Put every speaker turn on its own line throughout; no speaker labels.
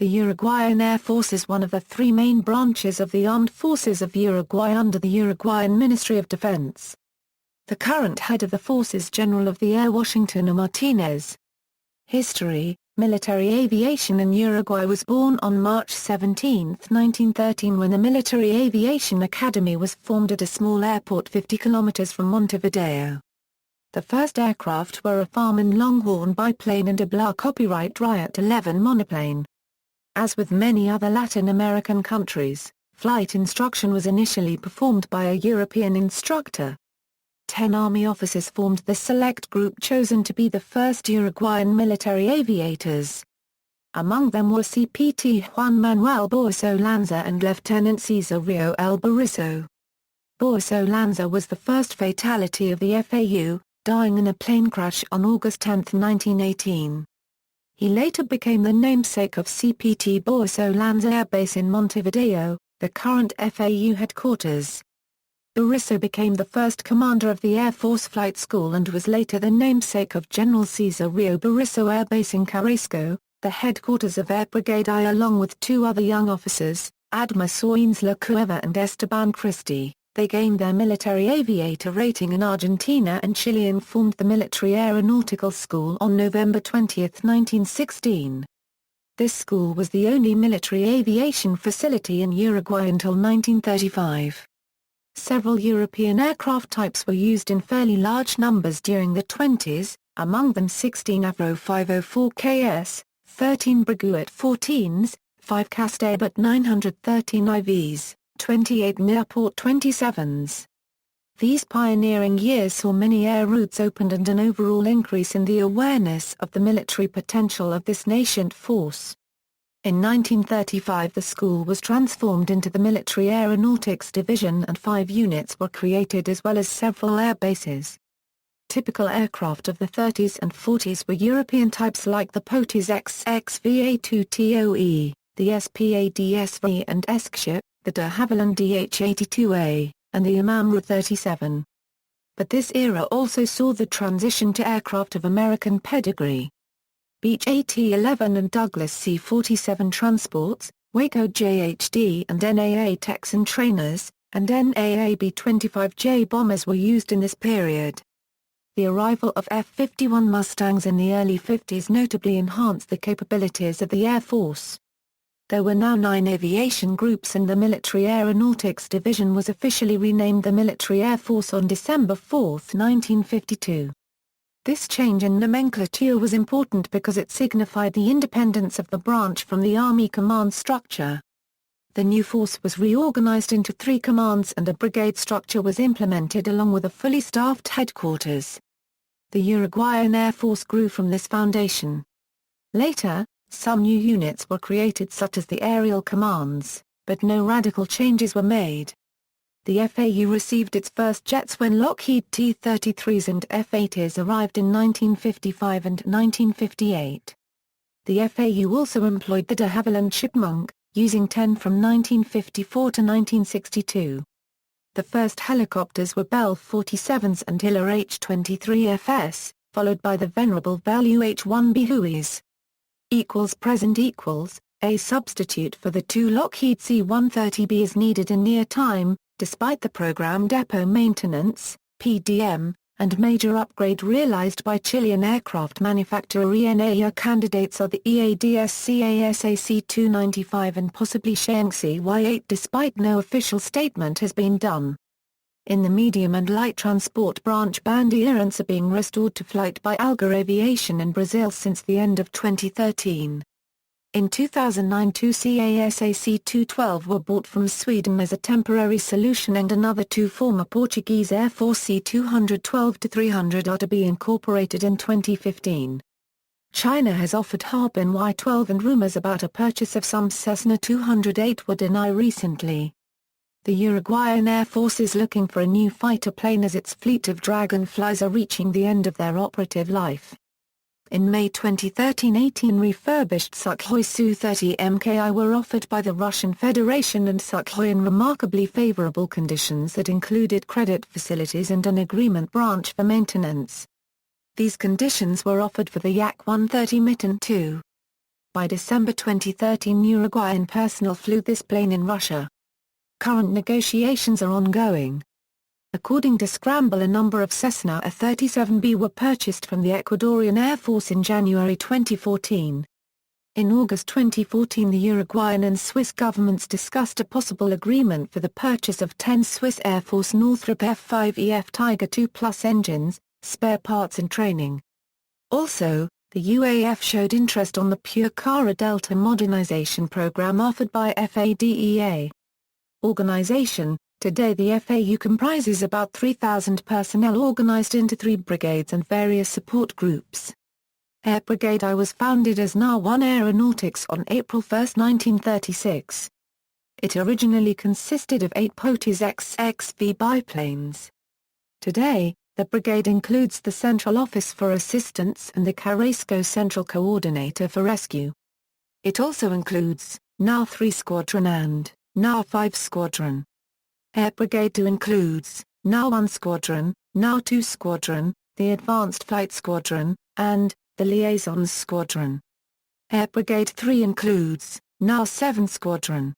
The Uruguayan Air Force is one of the three main branches of the Armed Forces of Uruguay under the Uruguayan Ministry of Defense. The current head of the force is General of the Air Washington Martinez. History: Military aviation in Uruguay was born on March 17, 1913 when the Military Aviation Academy was formed at a small airport 50 kilometers from Montevideo. The first aircraft were a Farman Longhorn biplane and a Blah copyright Riot 11 monoplane. As with many other Latin American countries, flight instruction was initially performed by a European instructor. 10 Army officers formed the select group chosen to be the first Uruguayan military aviators. Among them were CPT Juan Manuel Boiso Lanza and Lieutenant Cesar Rio El Bariso. Boiso Lanza was the first fatality of the FAU, dying in a plane crash on August 10, 1918. He later became the namesake of CPT Boiso Lanza Air Base in Montevideo, the current FAU headquarters. Bariso became the first commander of the Air Force Flight School and was later the namesake of General Cesar Rio Bariso Air Base in Carrasco, the headquarters of Air Brigade I, along with two other young officers, Adma Soins La Cueva and Esteban Christie. They gained their military aviator rating in Argentina and Chile and formed the Military Aeronautical School on November 20, 1916. This school was the only military aviation facility in Uruguay until 1935. Several European aircraft types were used in fairly large numbers during the 20s, among them 16 Avro 504KS, 13 Breguet 14s, 5 Castabet 913 IVs, 28 Nieuport 27s. These pioneering years saw many air routes opened and an overall increase in the awareness of the military potential of this nascent force. In 1935 the school was transformed into the Military Aeronautics Division and 5 units were created as well as several air bases. Typical aircraft of the 30s and 40s were European types like the Potis XXVA-2TOE, the SPADSV and Eskship, the de Havilland DH-82A, and the Imam 37. But this era also saw the transition to aircraft of American pedigree. Beech AT-11 and Douglas C-47 transports, Waco JHD and NAA Texan trainers, and NAA B-25J bombers were used in this period. The arrival of F-51 Mustangs in the early 50s notably enhanced the capabilities of the Air Force. There were now 9 aviation groups and the Military Aeronautics Division was officially renamed the Military Air Force on December 4, 1952. This change in nomenclature was important because it signified the independence of the branch from the Army command structure. The new force was reorganized into 3 commands and a brigade structure was implemented along with a fully staffed headquarters. The Uruguayan Air Force grew from this foundation. Later, some new units were created such as the aerial commands, but no radical changes were made. The FAU received its first jets when Lockheed T-33s and F-80s arrived in 1955 and 1958. The FAU also employed the de Havilland Chipmunk, using 10 from 1954 to 1962. The first helicopters were Bell 47s and Hiller H-23FS, followed by the venerable Bell UH-1B Hueys. Present equals, a substitute for the 2 Lockheed C-130B is needed in near time, despite the program depot maintenance, PDM, and major upgrade realized by Chilean aircraft manufacturer ENA. Candidates are the EADS CASAC 295 and possibly Shaanxi Y8 despite no official statement has been done. In the medium and light transport branch Bandeirantes are being restored to flight by Algar Aviation in Brazil since the end of 2013. In 2009 2 CASAC 212 were bought from Sweden as a temporary solution and another 2 former Portuguese Air Force C212-300 are to be incorporated in 2015. China has offered Harbin Y-12 and rumors about a purchase of some Cessna 208 were denied recently. The Uruguayan Air Force is looking for a new fighter plane as its fleet of Dragonflies are reaching the end of their operative life. In May 2013 18 refurbished Sukhoi Su-30 MKI were offered by the Russian Federation and Sukhoi in remarkably favorable conditions that included credit facilities and an agreement branch for maintenance. These conditions were offered for the Yak-130 Mitten II. By December 2013, Uruguayan personnel flew this plane in Russia. Current negotiations are ongoing. According to Scramble, a number of Cessna A-37B were purchased from the Ecuadorian Air Force in January 2014. In August 2014, the Uruguayan and Swiss governments discussed a possible agreement for the purchase of 10 Swiss Air Force Northrop F-5EF Tiger II Plus engines, spare parts and training. Also, the UAF showed interest on the Pure Cara Delta modernization program offered by FADEA. Organization: today the FAU comprises about 3,000 personnel organized into 3 brigades and various support groups. Air Brigade I was founded as NA-1 Aeronautics on April 1, 1936. It originally consisted of 8 Potis XXV biplanes. Today, the brigade includes the Central Office for Assistance and the Carrasco Central Coordinator for Rescue. It also includes NA-3 Squadron and NA-5 Squadron. Air Brigade II includes NA-1 Squadron, NA-2 Squadron, the Advanced Flight Squadron, and the Liaisons Squadron. Air Brigade III includes NA-7 Squadron.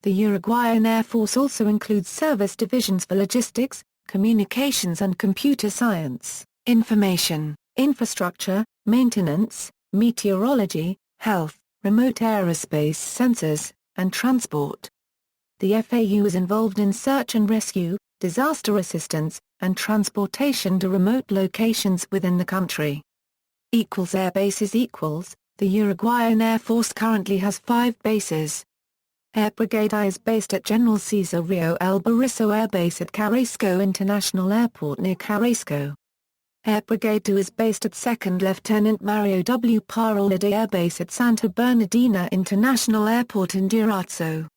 The Uruguayan Air Force also includes service divisions for logistics, communications and computer science, information, infrastructure, maintenance, meteorology, health, remote aerospace sensors, and transport. The FAU is involved in search and rescue, disaster assistance, and transportation to remote locations within the country. Air bases The Uruguayan Air Force currently has 5 bases. Air Brigade I is based at General Cesar Rio El Bariso Air Base at Carrasco International Airport near Carrasco. Air Brigade II is based at 2nd Lieutenant Mario W. Parolade Air Base at Santa Bernardina International Airport in Durazzo.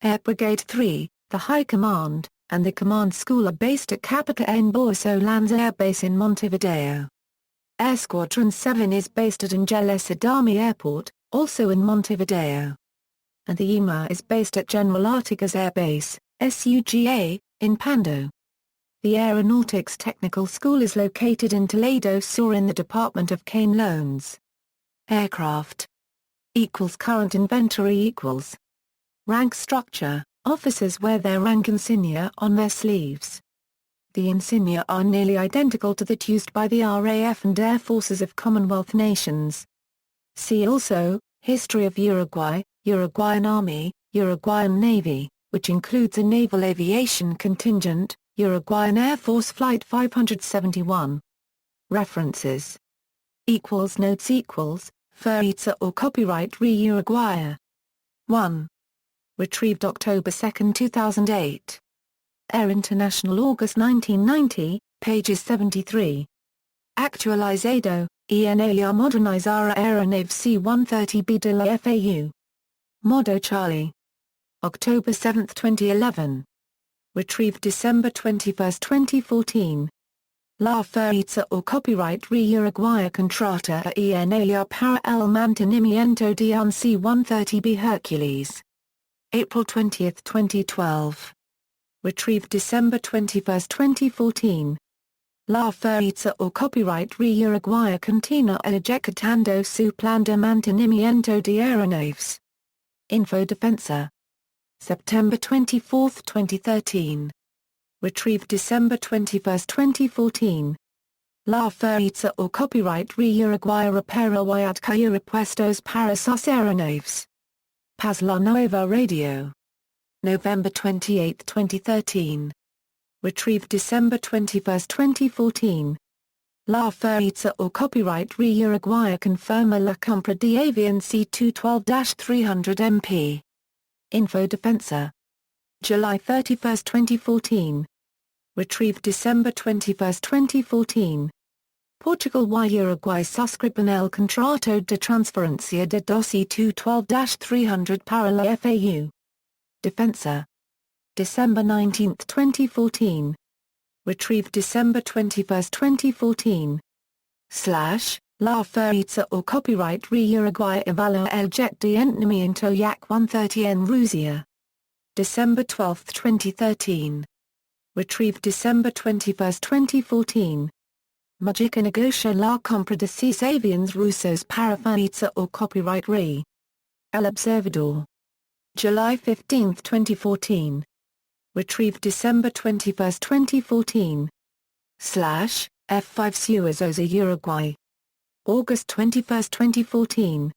Air Brigade III, the High Command, and the Command School are based at Capita N. Boaso Lanza Air Base in Montevideo. Air Squadron 7 is based at Angeles Adami Airport, also in Montevideo. And the EMA is based at General Artigas Air Base, SUGA, in Pando. The Aeronautics Technical School is located in Toledo Sur in the Department of Cane Loans. Aircraft Current inventory Rank structure: officers wear their rank insignia on their sleeves. The insignia are nearly identical to that used by the RAF and Air Forces of Commonwealth nations. See also, History of Uruguay, Uruguayan Army, Uruguayan Navy, which includes a naval aviation contingent, Uruguayan Air Force Flight 571. References Notes Feritza or copyright Uruguaya. 1. Retrieved October 2, 2008. Air International August 1990, pages 73. Actualizado, ENA y modernizar aeronave C-130B de la FAU. Modo Charlie. October 7, 2011. Retrieved December 21, 2014. La Feritza or copyright Uruguaya Contrata ENA y para el mantenimiento de un C-130B Hercules. April 20, 2012. Retrieved December 21, 2014. La Feritza or copyright Uruguaya Continua ejecutando su plan de mantenimiento de aeronaves. Info Defensa. September 24, 2013. Retrieved December 21, 2014. La Feritza or copyright Uruguaya Repara y adquiere repuestos para sus aeronaves. Paz La Nueva Radio. November 28, 2013. Retrieved December 21, 2014. La Feritza or copyright Uruguaya confirma la compra de avión C-212-300 MP. Info Defensa. July 31, 2014. Retrieved December 21, 2014. Portugal y Uruguay suscriben el contrato de transferencia de dos C-212-300 para la FAU. Defensa. December 19, 2014. Retrieved December 21, 2014. La Feritza or copyright Uruguay evalúa el jet de entrenamiento Yak-130 en Rusia. December 12, 2013. Retrieved December 21, 2014. Magica negocia la compra de 6 avions russos para FAITA or copyright re. El Observador. July 15, 2014. Retrieved December 21, 2014. F5 Suazosa Uruguay. August 21, 2014.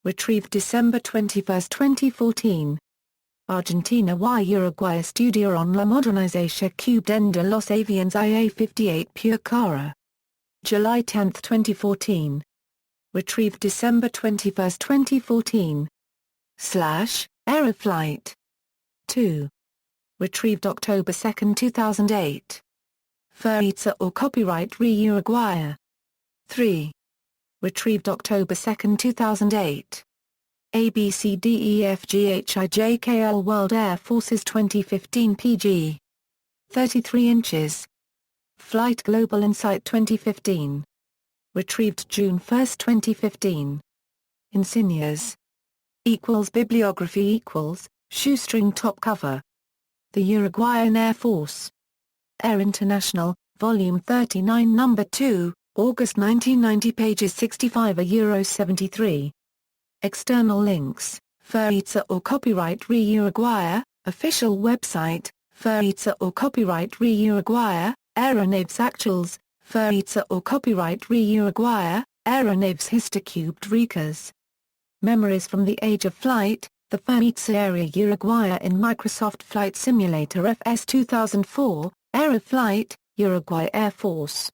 Retrieved December 21, 2014. Argentina y Uruguay estudiaron la modernización cubana de los aviones IA-58 Pure Cara. July 10, 2014. Retrieved December 21, 2014. Aeroflight 2. Retrieved October 2, 2008. FAITA or copyright re Uruguay. 3. Retrieved October 2, 2008. ABCDEFGHIJKL World Air Forces 2015 PG. 33 inches. Flight Global Insight 2015. Retrieved June 1, 2015. Insignias. Bibliography shoestring top cover. The Uruguayan Air Force. Air International, Volume 39 No. 2, August 1990 pages 65–73. External links, FAITA or copyright re Uruguay, official website, FAITA or copyright re Uruguay, Aeronaves Actuals, FAITA or copyright re Uruguay, Aeronaves Histocubed Recas. Memories from the Age of Flight, the FAITA area Uruguay in Microsoft Flight Simulator FS 2004, Aeroflight, Uruguay Air Force.